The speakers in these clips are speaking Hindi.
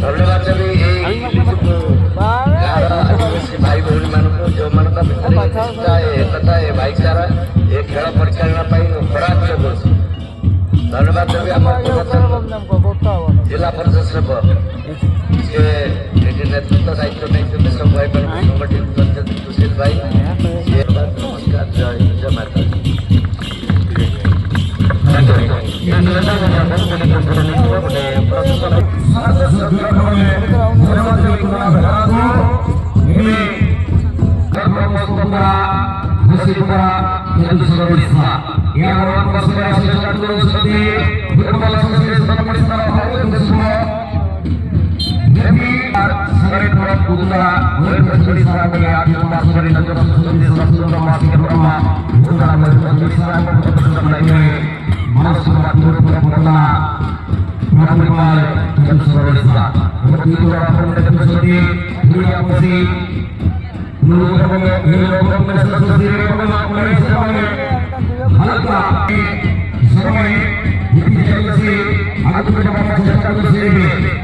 धन्यवाद सभी भाई भौणी मान जो मान एकता ए भाईचारा एक खेल परिचालना खराब धन्यवाद सभी जिला परिषद नेतृत्व दायित्व नहीं सब भाई संगठित सुशील भाई नमस्कार जय जय माता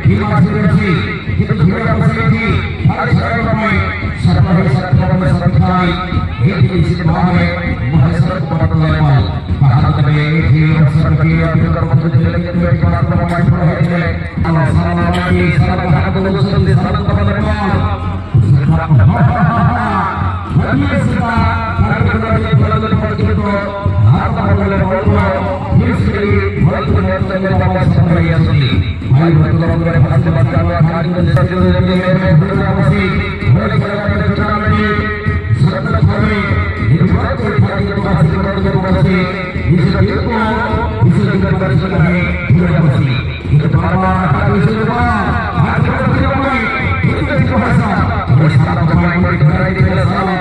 Terima kasih.